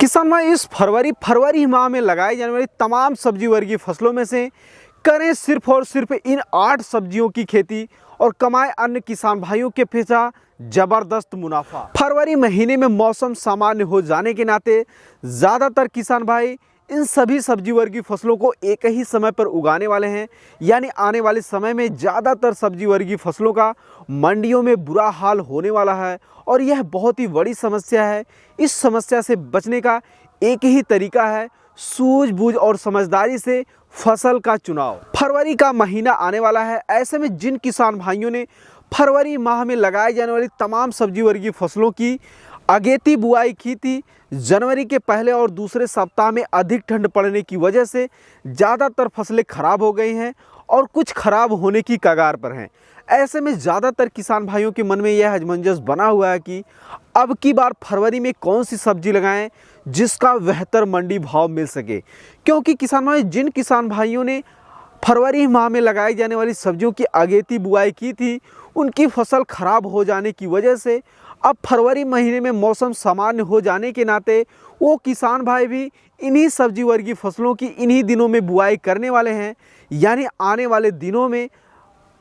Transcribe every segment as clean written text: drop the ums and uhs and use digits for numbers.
किसान भाई इस फरवरी माह में लगाई जाने वाली तमाम सब्जी वर्गीय फसलों में से करें सिर्फ और सिर्फ इन 8 सब्जियों की खेती और कमाए अन्य किसान भाइयों के पैसा जबरदस्त मुनाफा। फरवरी महीने में मौसम सामान्य हो जाने के नाते ज़्यादातर किसान भाई इन सभी सब्जी वर्गीय फसलों को एक ही समय पर उगाने वाले हैं, यानी आने वाले समय में ज़्यादातर सब्जी वर्गीय फसलों का मंडियों में बुरा हाल होने वाला है और यह बहुत ही बड़ी समस्या है। इस समस्या से बचने का एक ही तरीका है, सूझबूझ और समझदारी से फसल का चुनाव। फरवरी का महीना आने वाला है, ऐसे में जिन किसान भाइयों ने फरवरी माह में लगाए जाने वाली तमाम सब्जी वर्गीय फसलों की अगेती बुआई की थी, जनवरी के पहले और दूसरे सप्ताह में अधिक ठंड पड़ने की वजह से ज़्यादातर फसलें खराब हो गई हैं और कुछ खराब होने की कगार पर हैं। ऐसे में ज़्यादातर किसान भाइयों के मन में यह असमंजस बना हुआ है कि अब की बार फरवरी में कौन सी सब्जी लगाएं जिसका बेहतर मंडी भाव मिल सके, क्योंकि जिन किसान भाइयों ने फरवरी माह में लगाई जाने वाली सब्जियों की अगेती बुआई की थी, उनकी फसल खराब हो जाने की वजह से अब फरवरी महीने में मौसम सामान्य हो जाने के नाते वो किसान भाई भी इन्हीं सब्जी वर्गीय फसलों की इन्हीं दिनों में बुआई करने वाले हैं, यानी आने वाले दिनों में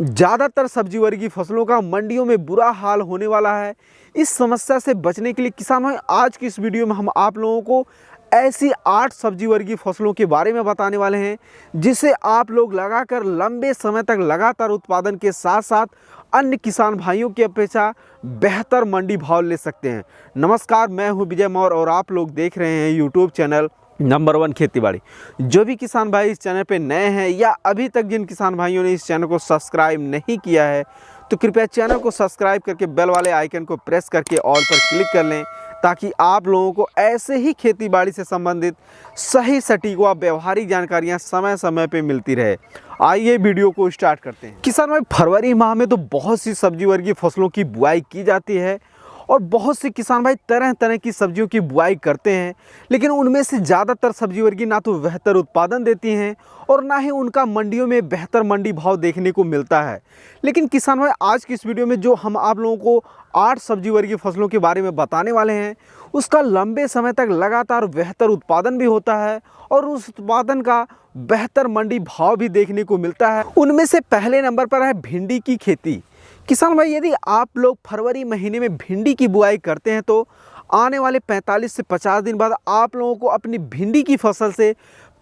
ज़्यादातर सब्जी वर्गीय फसलों का मंडियों में बुरा हाल होने वाला है। इस समस्या से बचने के लिए किसान भाई आज की इस वीडियो में हम आप लोगों को ऐसी 8 सब्जी वर्गीय फसलों के बारे में बताने वाले हैं जिसे आप लोग लगाकर लंबे समय तक लगातार उत्पादन के साथ साथ अन्य किसान भाइयों की अपेक्षा बेहतर मंडी भाव ले सकते हैं। नमस्कार, मैं हूं विजय मौर्य और आप लोग देख रहे हैं यूट्यूब चैनल नंबर 1 खेती-बाड़ी। जो भी किसान भाई इस चैनल पे नए हैं या अभी तक जिन किसान भाइयों ने इस चैनल को सब्सक्राइब नहीं किया है तो कृपया चैनल को सब्सक्राइब करके बेल वाले आइकन को प्रेस करके ऑल पर क्लिक कर लें, ताकि आप लोगों को ऐसे ही खेती-बाड़ी से संबंधित सही सटीक व व्यवहारिक जानकारियां समय समय पे मिलती रहे। आइए वीडियो को स्टार्ट करते हैं। किसान भाई फरवरी माह में तो बहुत सी सब्जी वर्गीय फसलों की बुआई की जाती है और बहुत से किसान भाई तरह तरह की सब्जियों की बुआई करते हैं, लेकिन उनमें से ज़्यादातर सब्जी वर्गीय ना तो बेहतर उत्पादन देती हैं और ना ही उनका मंडियों में बेहतर मंडी भाव देखने को मिलता है। लेकिन किसान भाई आज की इस वीडियो में जो हम आप लोगों को 8 सब्जी वर्गीय फसलों के बारे में बताने वाले हैं, उसका लंबे समय तक लगातार बेहतर उत्पादन भी होता है और उस उत्पादन का बेहतर मंडी भाव भी देखने को मिलता है। उनमें से पहले नंबर पर है भिंडी की खेती। किसान भाई यदि आप लोग फरवरी महीने में भिंडी की बुआई करते हैं तो आने वाले 45 से 50 दिन बाद आप लोगों को अपनी भिंडी की फसल से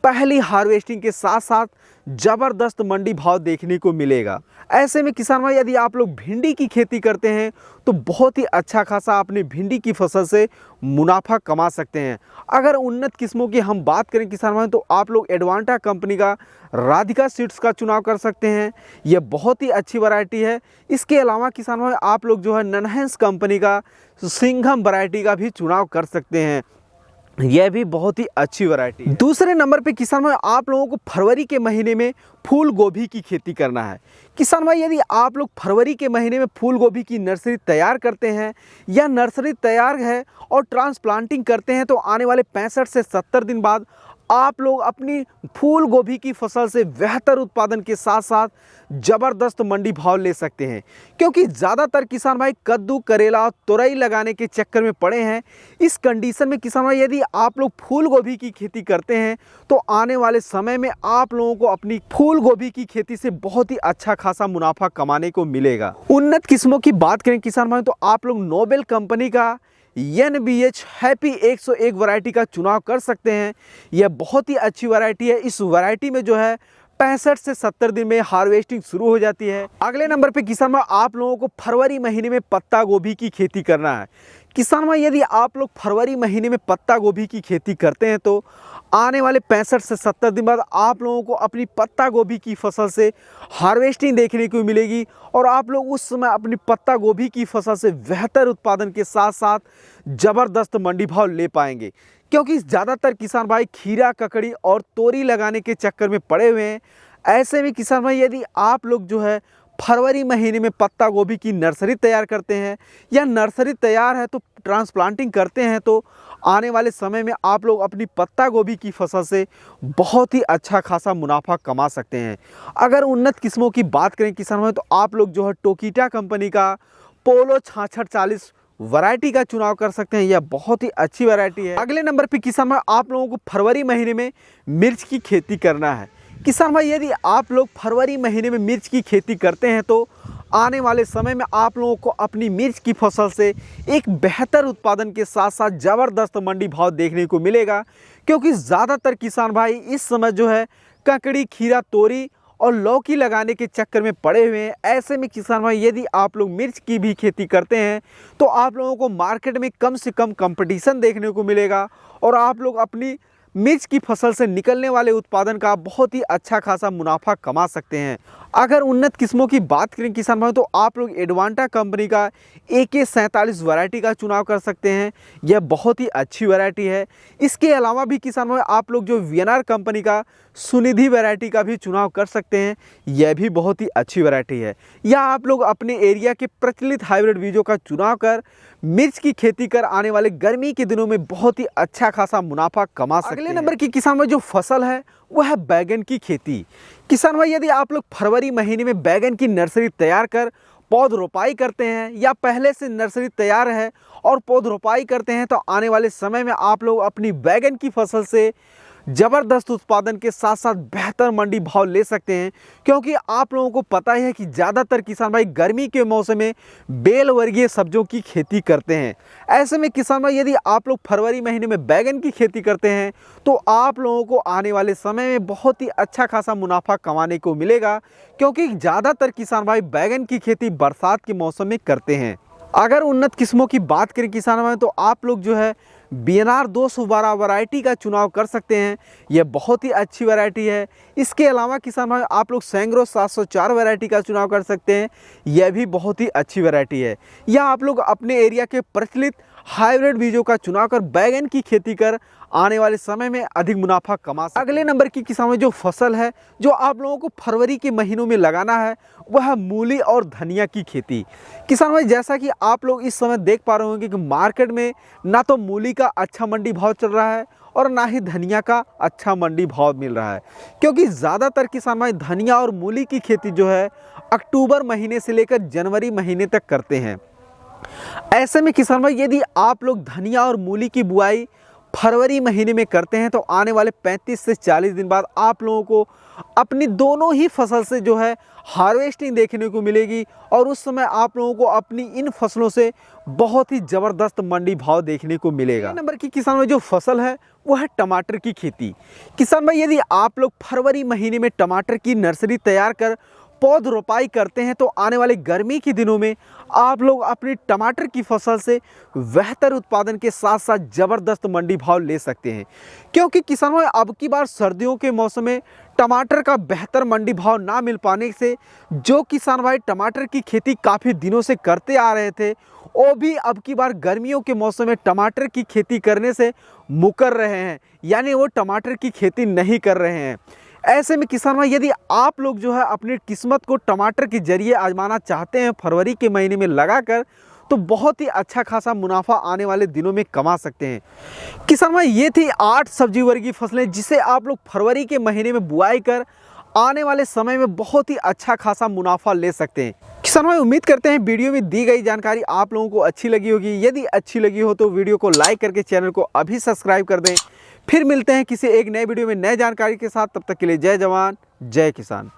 पहली हार्वेस्टिंग के साथ साथ ज़बरदस्त मंडी भाव देखने को मिलेगा। ऐसे में किसान भाई यदि आप लोग भिंडी की खेती करते हैं तो बहुत ही अच्छा खासा अपनी भिंडी की फसल से मुनाफा कमा सकते हैं। अगर उन्नत किस्मों की हम बात करें किसान भाई तो आप लोग एडवांटा कंपनी का राधिका सीड्स का चुनाव कर सकते हैं, यह बहुत ही अच्छी वैरायटी है। इसके अलावा किसान भाई आप लोग जो है ननहेंस कंपनी का सिंघम वैरायटी का भी चुनाव कर सकते हैं, यह भी बहुत ही अच्छी वैरायटी है। दूसरे नंबर पे किसान भाई आप लोगों को फरवरी के महीने में फूल गोभी की खेती करना है। किसान भाई यदि आप लोग फरवरी के महीने में फूल गोभी की नर्सरी तैयार करते हैं या नर्सरी तैयार है और ट्रांसप्लांटिंग करते हैं तो आने वाले 65 से 70 दिन बाद आप लोग अपनी फूल गोभी की फसल से बेहतर उत्पादन के साथ साथ ज़बरदस्त मंडी भाव ले सकते हैं, क्योंकि ज़्यादातर किसान भाई कद्दू, करेला और तोरई लगाने के चक्कर में पड़े हैं। इस कंडीशन में किसान भाई यदि आप लोग फूल गोभी की खेती करते हैं तो आने वाले समय में आप लोगों को अपनी फूल गोभी की खेती से बहुत ही अच्छा खासा मुनाफा कमाने को मिलेगा। उन्नत किस्मों की बात करें किसान भाई तो आप लोग नोबेल कंपनी का NBH हैप्पी 101 वैरायटी का चुनाव कर सकते हैं, यह बहुत ही अच्छी वैरायटी है। इस वैरायटी में जो है 65 से 70 दिन में हार्वेस्टिंग शुरू हो जाती है। अगले नंबर पे किसान भाई आप लोगों को फरवरी महीने में पत्ता गोभी की खेती करना है। किसान भाई यदि आप लोग फरवरी महीने में पत्ता गोभी की खेती करते हैं तो आने वाले 65 से 70 दिन बाद आप लोगों को अपनी पत्ता गोभी की फसल से हार्वेस्टिंग देखने को मिलेगी और आप लोग उस समय अपनी पत्ता गोभी की फसल से बेहतर उत्पादन के साथ साथ ज़बरदस्त मंडी भाव ले पाएंगे, क्योंकि ज़्यादातर किसान भाई खीरा, ककड़ी और तोरी लगाने के चक्कर में पड़े हुए हैं। ऐसे में किसान भाई यदि आप लोग जो है फरवरी महीने में पत्ता गोभी की नर्सरी तैयार करते हैं या नर्सरी तैयार है तो ट्रांसप्लांटिंग करते हैं तो आने वाले समय में आप लोग अपनी पत्ता गोभी की फसल से बहुत ही अच्छा खासा मुनाफा कमा सकते हैं। अगर उन्नत किस्मों की बात करें किसान भाई तो आप लोग जो है टोकीटा कंपनी का पोलो 6640 वैरायटी का चुनाव कर सकते हैं। यह बहुत ही अच्छी वैरायटी है। अगले नंबर पे किसान भाई आप लोगों को फरवरी महीने में मिर्च की खेती करना है। किसान भाई यदि आप लोग फरवरी महीने में मिर्च की खेती करते हैं तो आने वाले समय में आप लोगों को अपनी मिर्च की फसल से एक बेहतर उत्पादन के साथ साथ ज़बरदस्त मंडी भाव देखने को मिलेगा, क्योंकि ज़्यादातर किसान भाई इस समय जो है ककड़ी, खीरा, तोरी और लौकी लगाने के चक्कर में पड़े हुए हैं। ऐसे में किसान भाई यदि आप लोग मिर्च की भी खेती करते हैं तो आप लोगों को मार्केट में कम से कम कंपटीशन देखने को मिलेगा और आप लोग अपनी मिर्च की फसल से निकलने वाले उत्पादन का बहुत ही अच्छा खासा मुनाफा कमा सकते हैं। अगर उन्नत किस्मों की बात करें किसान भाई तो आप लोग एडवांटा कंपनी का AK-47 वैरायटी का चुनाव कर सकते हैं। यह बहुत ही अच्छी वैरायटी है। इसके अलावा भी किसान भाई आप लोग जो VNR कंपनी का सुनिधि वैरायटी का भी चुनाव कर सकते हैं। यह भी बहुत ही अच्छी वैरायटी है। या आप लोग अपने एरिया के प्रचलित हाइब्रिड बीजों का चुनाव कर मिर्च की खेती कर आने वाले गर्मी के दिनों में बहुत ही अच्छा खासा मुनाफा कमा सकते हैं। अगले नंबर की किसान भाई जो फसल है वह है बैगन की खेती। किसान भाई यदि आप लोग फरवरी महीने में बैगन की नर्सरी तैयार कर पौध रोपाई करते हैं या पहले से नर्सरी तैयार है और पौध रोपाई करते हैं तो आने वाले समय में आप लोग अपनी बैगन की फसल से ज़बरदस्त उत्पादन के साथ साथ बेहतर मंडी भाव ले सकते हैं, क्योंकि आप लोगों को पता है कि ज़्यादातर किसान भाई गर्मी के मौसम में बेल वर्गीय सब्जियों की खेती करते हैं। ऐसे में किसान भाई यदि आप लोग फरवरी महीने में बैगन की खेती करते हैं तो आप लोगों को आने वाले समय में बहुत ही अच्छा खासा मुनाफा कमाने को मिलेगा, क्योंकि ज़्यादातर किसान भाई बैगन की खेती बरसात के मौसम में करते हैं। अगर उन्नत किस्मों की बात करें किसान भाई तो आप लोग जो है BNR 212 वैरायटी का चुनाव कर सकते हैं। यह बहुत ही अच्छी वैरायटी है। इसके अलावा किसान भाई आप लोग सैंग्रो 704 वैरायटी का चुनाव कर सकते हैं। यह भी बहुत ही अच्छी वैरायटी है। या आप लोग अपने एरिया के प्रचलित हाइब्रिड बीजों का चुनाव कर बैगन की खेती कर आने वाले समय में अधिक मुनाफा कमा सकते हैं। अगले नंबर की किसान भाई जो फसल है जो आप लोगों को फरवरी के महीनों में लगाना है वह है मूली और धनिया की खेती। किसान भाई जैसा कि आप लोग इस समय देख पा रहे होंगे कि मार्केट में ना तो मूली का अच्छा मंडी भाव चल रहा है और ना ही धनिया का अच्छा मंडी भाव मिल रहा है, क्योंकि ज़्यादातर किसान भाई धनिया और मूली की खेती जो है अक्टूबर महीने से लेकर जनवरी महीने तक करते हैं। ऐसे में किसान भाई यदि आप लोग धनिया और मूली की बुआई फरवरी महीने में करते हैं तो आने वाले 35 से 40 दिन बाद आप लोगों को अपनी दोनों ही फसल से जो है हार्वेस्टिंग देखने को मिलेगी और उस समय आप लोगों को अपनी इन फसलों से बहुत ही ज़बरदस्त मंडी भाव देखने को मिलेगा। नंबर की किसान भाई जो फसल है वो है टमाटर की खेती। किसान भाई यदि आप लोग फरवरी महीने में टमाटर की नर्सरी तैयार कर पौध रोपाई करते हैं तो आने वाले गर्मी के दिनों में आप लोग अपनी टमाटर की फसल से बेहतर उत्पादन के साथ साथ ज़बरदस्त मंडी भाव ले सकते हैं, क्योंकि किसानों अब की बार सर्दियों के मौसम में टमाटर का बेहतर मंडी भाव ना मिल पाने से जो किसान भाई टमाटर की खेती काफ़ी दिनों से करते आ रहे थे वो भी अब की बार गर्मियों के मौसम में टमाटर की खेती करने से मुकर रहे हैं, यानी वो टमाटर की खेती नहीं कर रहे हैं। ऐसे में किसान भाई यदि आप लोग जो है अपनी किस्मत को टमाटर के जरिए आजमाना चाहते हैं फरवरी के महीने में लगाकर तो बहुत ही अच्छा खासा मुनाफा आने वाले दिनों में कमा सकते हैं। किसान भाई ये थी 8 सब्जी वर्गीय फसलें जिसे आप लोग फरवरी के महीने में बुआई कर आने वाले समय में बहुत ही अच्छा खासा मुनाफा ले सकते हैं। किसान भाई उम्मीद करते हैं वीडियो में दी गई जानकारी आप लोगों को अच्छी लगी होगी। यदि अच्छी लगी हो तो वीडियो को लाइक करके चैनल को अभी सब्सक्राइब कर दें। फिर मिलते हैं किसी एक नए वीडियो में नए जानकारी के साथ। तब तक के लिए जय जवान जय किसान।